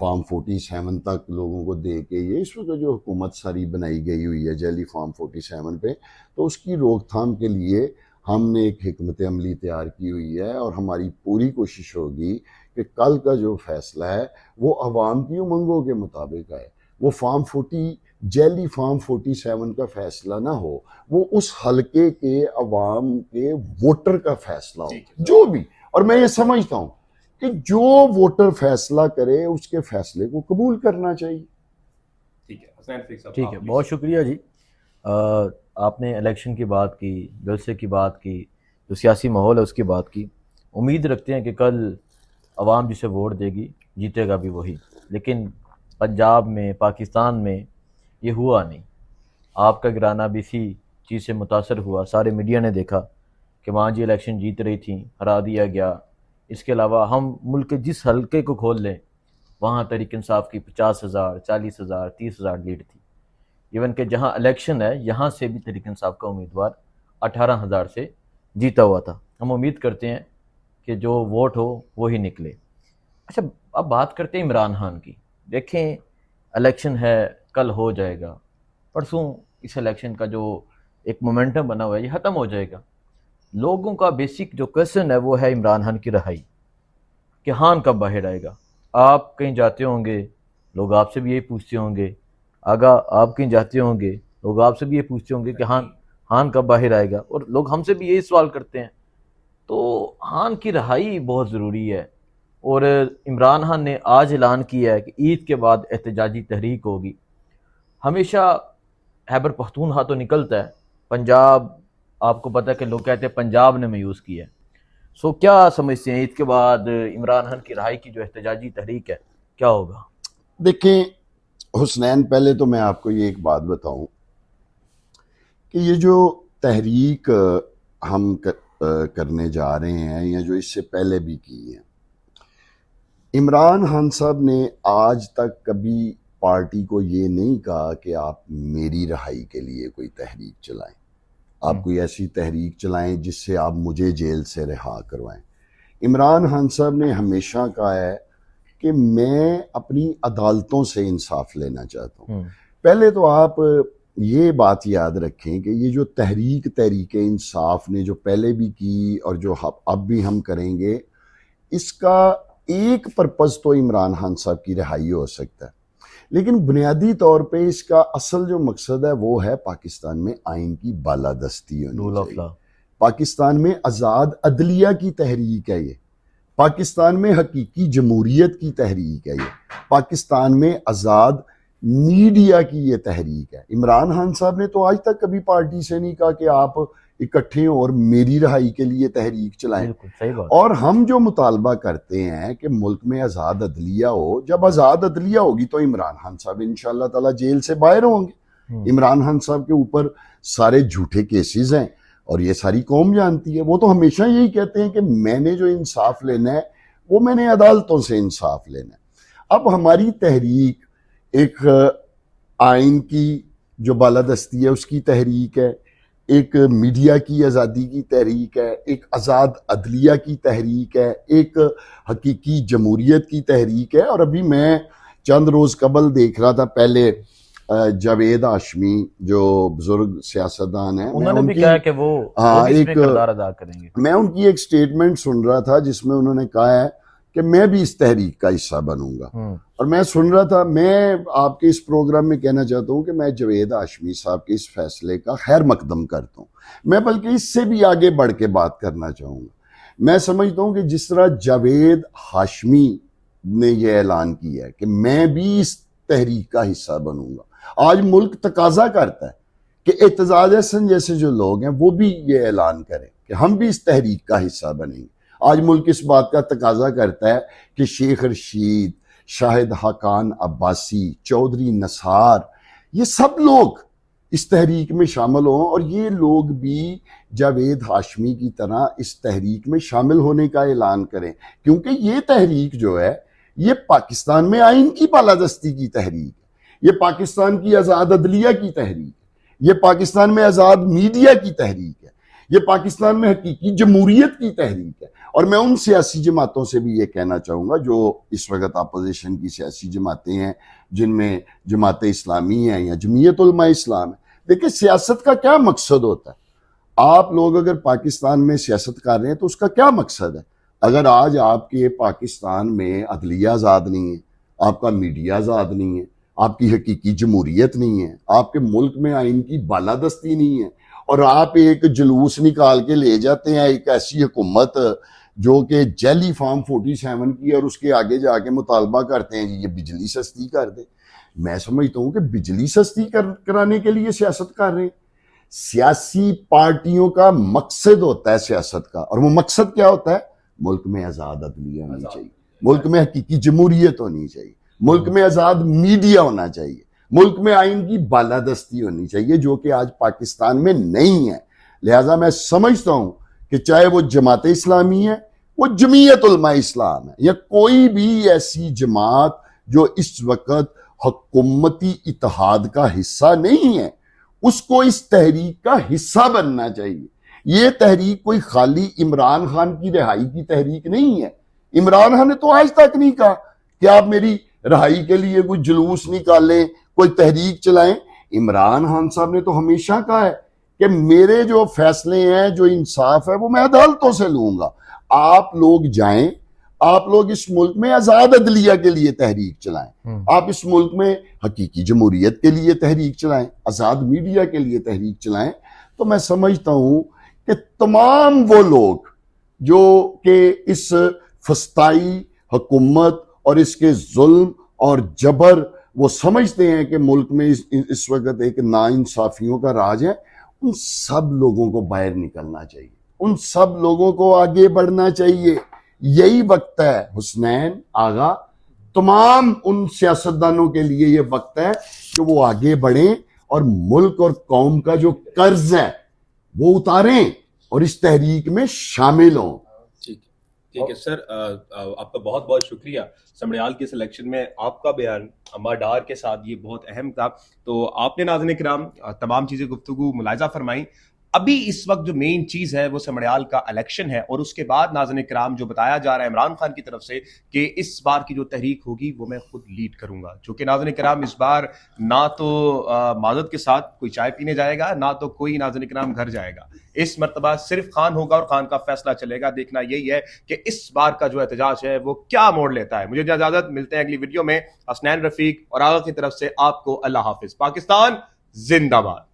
Form 47 تک لوگوں کو دے کے یہ اس وقت جو حکومت ساری بنائی گئی ہوئی ہے جعلی فارم 47 پہ، تو اس کی روک تھام کے لیے ہم نے ایک حکمت عملی تیار کی ہوئی ہے، اور ہماری پوری کوشش ہوگی کہ کل کا جو فیصلہ ہے وہ عوام کی امنگوں کے مطابق ہے، وہ جعلی فارم 47 کا فیصلہ نہ ہو، وہ اس حلقے کے عوام کے ووٹر کا فیصلہ ہو جو بھی. اور میں یہ سمجھتا ہوں کہ جو ووٹر فیصلہ کرے اس کے فیصلے کو قبول کرنا چاہیے. ٹھیک ہے، بہت شکریہ جی. آپ نے الیکشن کی بات کی، جلسے کی بات کی، جو سیاسی ماحول ہے اس کی بات کی. امید رکھتے ہیں کہ کل عوام جسے ووٹ دے گی جیتے گا بھی وہی. لیکن پنجاب میں، پاکستان میں یہ ہوا نہیں. آپ کا گرانہ بھی اسی چیز سے متاثر ہوا. سارے میڈیا نے دیکھا کہ وہاں جی الیکشن جیت رہی تھیں، ہرا دیا گیا. اس کے علاوہ ہم ملک کے جس حلقے کو کھول لیں وہاں تحریک انصاف کی 50,000 40,000 30,000 لیڈ تھی. ایون کہ جہاں الیکشن ہے یہاں سے بھی تحریک انصاف کا امیدوار 18,000 سے جیتا ہوا تھا. ہم امید کرتے ہیں کہ جو ووٹ ہو وہی نکلے. اچھا، اب بات کرتے ہیں عمران خان کی. دیکھیں الیکشن ہے، کل ہو جائے گا، پرسوں اس الیکشن کا جو ایک مومنٹم بنا ہوا ہے یہ ختم ہو جائے گا. لوگوں کا بیسک جو کویسچن ہے وہ ہے عمران خان کی رہائی، کہ خان کب باہر آئے گا. آپ کہیں جاتے ہوں گے لوگ آپ سے بھی یہی پوچھتے ہوں گے، آگا آپ کہیں جاتے ہوں گے لوگ آپ سے بھی یہ پوچھتے ہوں گے کہ خان کب باہر آئے گا، اور لوگ ہم سے بھی یہی سوال کرتے ہیں. تو خان کی رہائی بہت ضروری ہے. اور عمران خان نے آج اعلان کیا ہے کہ عید کے بعد احتجاجی تحریک ہوگی. ہمیشہ خیبر پختونخوا تو نکلتا ہے، پنجاب آپ کو پتہ ہے کہ لوگ کہتے ہیں پنجاب نے میوز کیا ہے. سو کیا سمجھتے ہیں عید کے بعد عمران خان کی رہائی کی جو احتجاجی تحریک ہے کیا ہوگا؟ دیکھیں حسنین، پہلے تو میں آپ کو یہ ایک بات بتاؤں کہ یہ جو تحریک ہم کرنے جا رہے ہیں یا جو اس سے پہلے بھی کی ہے، عمران خان صاحب نے آج تک کبھی پارٹی کو یہ نہیں کہا کہ آپ میری رہائی کے لیے کوئی تحریک چلائیں، آپ کوئی ایسی تحریک چلائیں جس سے آپ مجھے جیل سے رہا کروائیں. عمران خان صاحب نے ہمیشہ کہا ہے کہ میں اپنی عدالتوں سے انصاف لینا چاہتا ہوں. پہلے تو آپ یہ بات یاد رکھیں کہ یہ جو تحریک انصاف نے جو پہلے بھی کی اور جو اب بھی ہم کریں گے، اس کا ایک پرپز تو عمران خان صاحب کی رہائی ہو سکتا ہے، لیکن بنیادی طور پہ اس کا اصل جو مقصد ہے وہ ہے پاکستان میں آئین کی بالادستی ہونی چاہیے. پاکستان میں آزاد عدلیہ کی تحریک ہے، یہ پاکستان میں حقیقی جمہوریت کی تحریک ہے، یہ پاکستان میں آزاد میڈیا کی یہ تحریک ہے. عمران خان صاحب نے تو آج تک کبھی پارٹی سے نہیں کہا کہ آپ اکٹھے ہوں اور میری رہائی کے لیے تحریک چلائیں. اور ہم جو مطالبہ کرتے ہیں کہ ملک میں آزاد عدلیہ ہو، جب آزاد عدلیہ ہوگی تو عمران خان صاحب انشاءاللہ تعالی جیل سے باہر ہوں گے. عمران خان صاحب کے اوپر سارے جھوٹے کیسز ہیں اور یہ ساری قوم جانتی ہے. وہ تو ہمیشہ یہی کہتے ہیں کہ میں نے جو انصاف لینا ہے وہ میں نے عدالتوں سے انصاف لینا ہے. اب ہماری تحریک ایک آئین کی جو بالادستی ہے اس کی تحریک ہے، ایک میڈیا کی آزادی کی تحریک ہے، ایک آزاد عدلیہ کی تحریک ہے، ایک حقیقی جمہوریت کی تحریک ہے. اور ابھی میں چند روز قبل دیکھ رہا تھا، پہلے جاوید ہاشمی جو بزرگ سیاستدان ہیں، انہوں نے بھی کہا کہ وہ اس میں کردار ادا کریں گے. میں ان کی ایک سٹیٹمنٹ سن رہا تھا جس میں انہوں نے کہا ہے کہ میں بھی اس تحریک کا حصہ بنوں گا. اور میں سن رہا تھا، میں آپ کے اس پروگرام میں کہنا چاہتا ہوں کہ میں جاوید ہاشمی صاحب کے اس فیصلے کا خیر مقدم کرتا ہوں. میں بلکہ اس سے بھی آگے بڑھ کے بات کرنا چاہوں گا. میں سمجھتا ہوں کہ جس طرح جاوید ہاشمی نے یہ اعلان کیا ہے کہ میں بھی اس تحریک کا حصہ بنوں گا، آج ملک تقاضا کرتا ہے کہ اعتزاز احسن جیسے جو لوگ ہیں وہ بھی یہ اعلان کریں کہ ہم بھی اس تحریک کا حصہ بنیں گے. آج ملک اس بات کا تقاضا کرتا ہے کہ شیخ رشید، شاہد حقان عباسی، چودھری نثار، یہ سب لوگ اس تحریک میں شامل ہوں اور یہ لوگ بھی جاوید ہاشمی کی طرح اس تحریک میں شامل ہونے کا اعلان کریں. کیونکہ یہ تحریک جو ہے یہ پاکستان میں آئین کی بالادستی کی تحریک ہے، یہ پاکستان کی آزاد عدلیہ کی تحریک ہے، یہ پاکستان میں آزاد میڈیا کی تحریک ہے، یہ پاکستان میں حقیقی جمہوریت کی تحریک ہے. اور میں ان سیاسی جماعتوں سے بھی یہ کہنا چاہوں گا جو اس وقت اپوزیشن کی سیاسی جماعتیں ہیں، جن میں جماعت اسلامی ہے یا جمعیت علماء اسلام ہے. دیکھیں سیاست کا کیا مقصد ہوتا ہے؟ آپ لوگ اگر پاکستان میں سیاست کر رہے ہیں تو اس کا کیا مقصد ہے؟ اگر آج آپ کے پاکستان میں عدلیہ آزاد نہیں ہے، آپ کا میڈیا آزاد نہیں ہے، آپ کی حقیقی جمہوریت نہیں ہے، آپ کے ملک میں آئین کی بالادستی نہیں ہے، اور آپ ایک جلوس نکال کے لے جاتے ہیں ایک ایسی حکومت جو کہ جیلی فارم 47 کی، اور اس کے آگے جا کے مطالبہ کرتے ہیں جی یہ بجلی سستی کر دے. میں سمجھتا ہوں کہ بجلی سستی کرانے کے لیے سیاست کر رہے ہیں. سیاسی پارٹیوں کا مقصد ہوتا ہے سیاست کا، اور وہ مقصد کیا ہوتا ہے؟ ملک میں آزاد عدلیہ ہونی چاہیے، ملک میں حقیقی جمہوریت ہونی چاہیے، ملک میں آزاد میڈیا ہونا چاہیے، ملک میں آئین کی بالادستی ہونی چاہیے، جو کہ آج پاکستان میں نہیں ہے. لہٰذا میں سمجھتا ہوں کہ چاہے وہ جماعت اسلامی ہے، وہ جمعیت علماء اسلام ہے، یا کوئی بھی ایسی جماعت جو اس وقت حکومتی اتحاد کا حصہ نہیں ہے، اس کو اس تحریک کا حصہ بننا چاہیے. یہ تحریک کوئی خالی عمران خان کی رہائی کی تحریک نہیں ہے. عمران خان نے تو آج تک نہیں کہا کہ آپ میری رہائی کے لیے کوئی جلوس نکالیں، کوئی تحریک چلائیں. عمران خان صاحب نے تو ہمیشہ کہا ہے کہ میرے جو فیصلے ہیں، جو انصاف ہے، وہ میں عدالتوں سے لوں گا. آپ لوگ جائیں، آپ لوگ اس ملک میں آزاد عدلیہ کے لیے تحریک چلائیں، آپ اس ملک میں حقیقی جمہوریت کے لیے تحریک چلائیں، آزاد میڈیا کے لیے تحریک چلائیں. تو میں سمجھتا ہوں کہ تمام وہ لوگ جو کہ اس فسطائی حکومت اور اس کے ظلم اور جبر وہ سمجھتے ہیں کہ ملک میں اس وقت ایک ناانصافیوں کا راج ہے، ان سب لوگوں کو باہر نکلنا چاہیے، ان سب لوگوں کو آگے بڑھنا چاہیے. یہی وقت ہے حسنین آغا، تمام ان سیاستدانوں کے لیے یہ وقت ہے کہ وہ آگے بڑھیں اور ملک اور قوم کا جو قرض ہے وہ اتاریں اور اس تحریک میں شامل ہوں. ٹھیک ہے سر، آپ کا بہت بہت شکریہ. سمڑیال کے سلیکشن میں آپ کا بیان اماں ڈار کے ساتھ یہ بہت اہم تھا. تو آپ نے ناظرین کرام تمام چیزیں گفتگو ملاحظہ فرمائیں. ابھی اس وقت جو مین چیز ہے وہ سمڑیال کا الیکشن ہے، اور اس کے بعد ناظرین کرام جو بتایا جا رہا ہے عمران خان کی طرف سے کہ اس بار کی جو تحریک ہوگی وہ میں خود لیڈ کروں گا. جو کہ ناظرین کرام اس بار نہ تو معذرت کے ساتھ کوئی چائے پینے جائے گا، نہ تو کوئی ناظرین کرام گھر جائے گا. اس مرتبہ صرف خان ہوگا اور خان کا فیصلہ چلے گا. دیکھنا یہی ہے کہ اس بار کا جو احتجاج ہے وہ کیا موڑ لیتا ہے. مجھے اجازت، ملتے ہیں اگلی ویڈیو میں. حسنین رفیق اور آغا کی طرف سے آپ کو اللہ حافظ. پاکستان زندہ باد.